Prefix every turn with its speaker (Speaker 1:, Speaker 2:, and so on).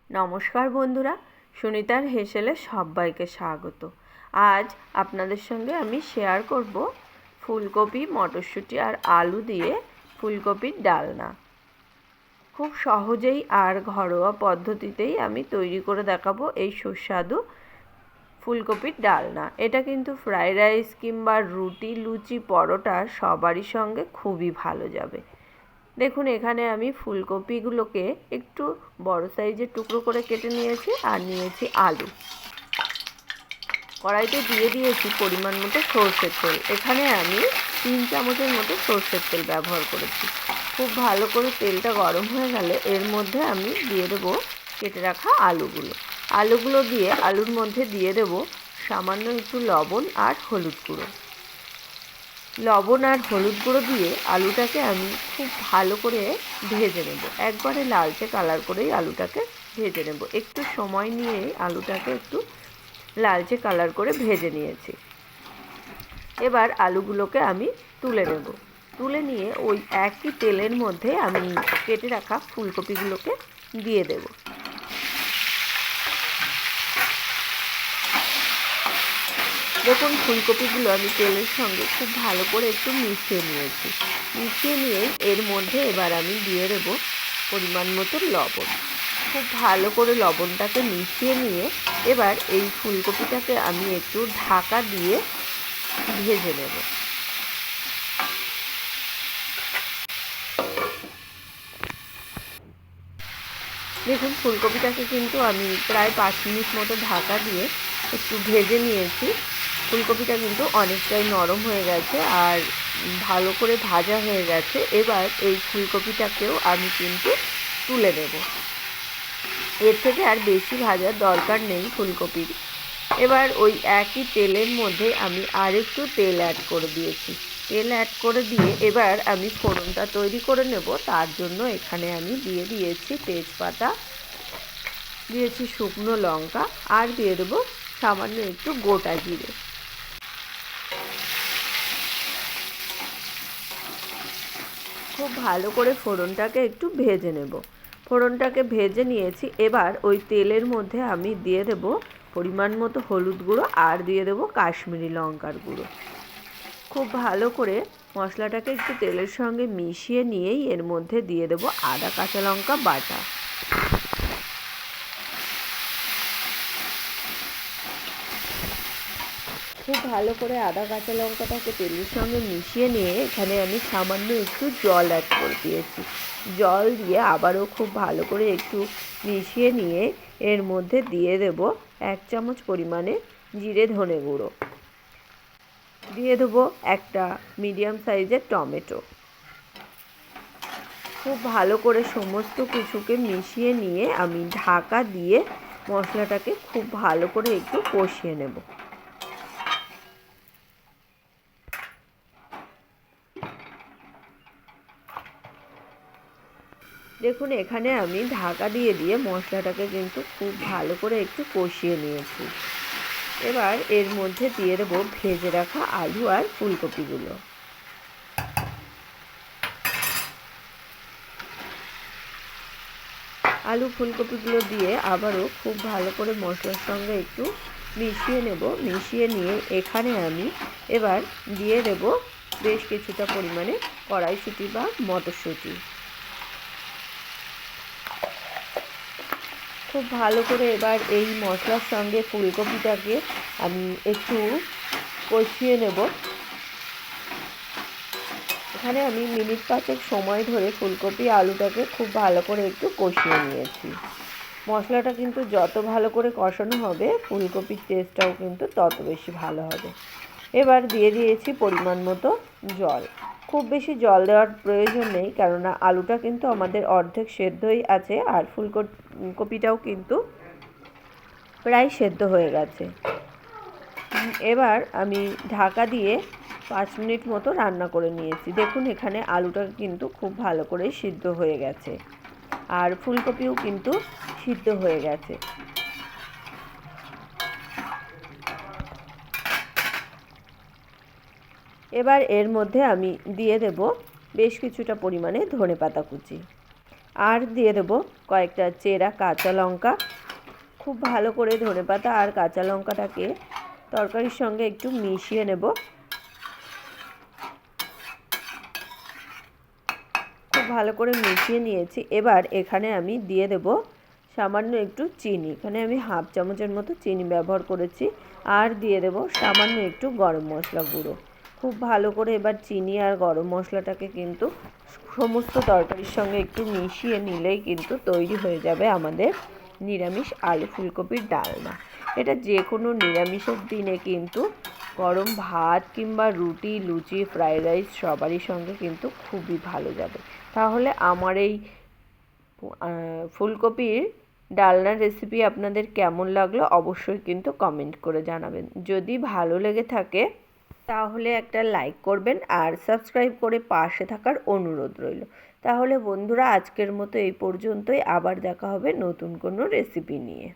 Speaker 1: নমস্কার বন্ধুরা, সুনিতার হেসেলে সবাইকে স্বাগত। আজ আপনাদের সঙ্গে আমি শেয়ার করব ফুলকপি, মটরশুঁটি আর আলু দিয়ে ফুলকপির ডালনা। খুব সহজেই আর ঘরোয়া পদ্ধতিতেই আমি তৈরি করে দেখাবো এই সুস্বাদু ফুলকপির ডালনা। এটা কিন্তু ফ্রাইড রাইস কিংবা রুটি, লুচি, পরোটা সবারই সঙ্গে খুবই ভালো যাবে। দেখুন, এখানে আমি ফুলকপিগুলোকে একটু বড় সাইজের টুকরো করে কেটে নিয়েছি আর নিয়েছি আলু। কড়াইতে দিয়ে দিয়েছি পরিমাণ মতো সর্ষের তেল। এখানে আমি 3 চামচের মতো সর্ষের তেল ব্যবহার করেছি। খুব ভালো করে তেলটা গরম হয়ে গেলে এর মধ্যে আমি দিয়ে দেবো কেটে রাখা আলুগুলো দিয়ে আলুর মধ্যে দিয়ে দেবো সামান্য একটু লবণ আর হলুদ গুঁড়ো। লবণ আর হলুদ গুঁড়ো দিয়ে আলুটাকে আমি খুব ভালো করে ভেজে নেব। একবারে লালচে কালার করেই আলুটাকে ভেজে নেব। একটু সময় নিয়ে আলুটাকে একটু লালচে কালার করে ভেজে নিয়েছি। এবার আলুগুলোকে আমি তুলে নেব। তুলে নিয়ে ওই একই তেলের মধ্যে আমি কেটে রাখা ফুলকপিগুলোকে দিয়ে দেব। দেখুন, ফুলকপিগুলো আমি তেলের সঙ্গে খুব ভালো করে একটু মিশিয়ে নিয়েছি। মিশিয়ে নিয়েই এর মধ্যে এবার আমি দিয়ে দেবো পরিমাণ মতো লবণ। খুব ভালো করে লবণটাকে মিশিয়ে নিয়ে এবার এই ফুলকপিটাকে আমি একটু ঢাকা দিয়ে ভেজে নেব। দেখুন, ফুলকপিটাকে কিন্তু আমি প্রায় 5 মিনিট মতো ঢাকা দিয়ে একটু ভেজে নিয়েছি। ফুলকপিটা কিন্তু অনেকটাই নরম হয়ে গেছে আর ভালো করে ভাজা হয়ে গেছে। এবার এই ফুলকপিটাকেও আমি কিন্তু তুলে নেব। এর থেকে আর বেশি ভাজার দরকার নেই ফুলকপির। এবার ওই একই তেলের মধ্যে আমি আরেকটু তেল অ্যাড করে দিয়েছি। তেল অ্যাড করে দিয়ে এবার আমি ফোড়নটা তৈরি করে নেব। তার জন্য এখানে আমি দিয়ে দিয়েছি তেজপাতা, দিয়েছি শুকনো লঙ্কা আর দিয়ে দেবো সামান্য একটু গোটা জিরে। খুব ভালো করে ফোড়নটাকে একটু ভেজে নেব। ফোড়নটাকে ভেজে নিয়েছি। এবার ওই তেলের মধ্যে আমি দিয়ে দেব পরিমাণ মতো হলুদ গুঁড়ো আর দিয়ে দেবো কাশ্মীরি লঙ্কার গুঁড়ো। খুব ভালো করে মশলাটাকে একটু তেলের সঙ্গে মিশিয়ে নিয়েই এর মধ্যে দিয়ে দেবো আদা কাঁচা লঙ্কা বাটা। খুব ভালো করে আদা কাঁচা লঙ্কাটাকে তেলের সঙ্গে মিশিয়ে নিয়ে এখানে আমি সামান্য একটু জল অ্যাড করে দিয়েছি। জল দিয়ে আবারও খুব ভালো করে একটু মিশিয়ে নিয়ে এর মধ্যে দিয়ে দেব 1 চামচ পরিমাণে জিরে ধনে গুঁড়ো। দিয়ে দেবো একটা মিডিয়াম সাইজের টমেটো। খুব ভালো করে সমস্ত কিছুকে মিশিয়ে নিয়ে আমি ঢাকা দিয়ে মশলাটাকে খুব ভালো করে একটু কষিয়ে নেব। দেখুন, এখানে আমি ঢাকা দিয়ে দিয়ে মশলাটাকে কিন্তু খুব ভালো করে একটু কষিয়ে নিয়েছি। এবার এর মধ্যে দিয়ে দেবো ভেজে রাখা আলু আর ফুলকপিগুলো। আলু ফুলকপিগুলো দিয়ে আবারও খুব ভালো করে মশলার সঙ্গে একটু মিশিয়ে নেব। মিশিয়ে নিয়ে এখানে আমি এবার দিয়ে দেব বেশ কিছুটা পরিমাণে কড়াইশুঁটি বা মটরশুঁটি। খুব ভালো করে এবার এই মশলার সঙ্গে ফুলকপিটাকে আমি একটু কষিয়ে নেব। এখানে আমি মিনিট 5 সময় ধরে ফুলকপি আলুটাকে খুব ভালো করে একটু কষিয়ে নিয়েছি। মশলাটা কিন্তু যত ভালো করে কষানো হবে ফুলকপির টেস্টটাও কিন্তু তত বেশি ভালো হবে। এবার দিয়ে দিয়েছি পরিমাণ মতো জল। খুব বেশি জল দেওয়ার প্রয়োজন নেই, কেননা আলুটা কিন্তু আমাদের অর্ধেক সেদ্ধই আছে আর ফুলকপিটাও কিন্তু প্রায় সেদ্ধ হয়ে গেছে। এবার আমি ঢাকা দিয়ে 5 মিনিট মতো রান্না করে নিয়েছি। দেখুন, এখানে আলুটা কিন্তু খুব ভালো করে সিদ্ধ হয়ে গেছে আর ফুলকপিও কিন্তু সিদ্ধ হয়ে গেছে। এবার এর মধ্যে আমি দিয়ে দেব বেশ কিছুটা পরিমাণে ধনেপাতা কুচি। আর দিয়ে দেবো কয়েকটা চেরা কাঁচা লঙ্কা। খুব ভালো করে ধনেপাতা আর কাঁচা লঙ্কাটাকে তরকারির সঙ্গে একটু মিশিয়ে নেব। খুব ভালো করে মিশিয়ে নিয়েছি। এবার এখানে আমি দিয়ে দেব সামান্য একটু চিনি। এখানে আমি হাফ চামচের মতো চিনি ব্যবহার করেছি। আর দিয়ে দেব সামান্য একটু গরম মশলা গুঁড়ো। খুব ভালো করে এবার চিনি আর গরম মশলাটাকে কিন্তু সমস্ত তরকারির সঙ্গে একটু মিশিয়ে নিলেই কিন্তু তৈরি হয়ে যাবে আমাদের নিরামিষ আলু ফুলকপির ডালনা। এটা যে কোনো নিরামিষের দিনে কিন্তু গরম ভাত কিংবা রুটি, লুচি, ফ্রাইড রাইস সবারই সঙ্গে কিন্তু খুবই ভালো যাবে। তাহলে আমার এই ফুলকপির ডালনার রেসিপি আপনাদের কেমন লাগলো অবশ্যই কিন্তু কমেন্ট করে জানাবেন। যদি ভালো লেগে থাকে তাহলে একটা লাইক করবেন আর সাবস্ক্রাইব করে পাশে থাকার অনুরোধ রইল। তাহলে বন্ধুরা আজকের মতো এই পর্যন্তই। আবার দেখা হবে নতুন কোনো রেসিপি নিয়ে।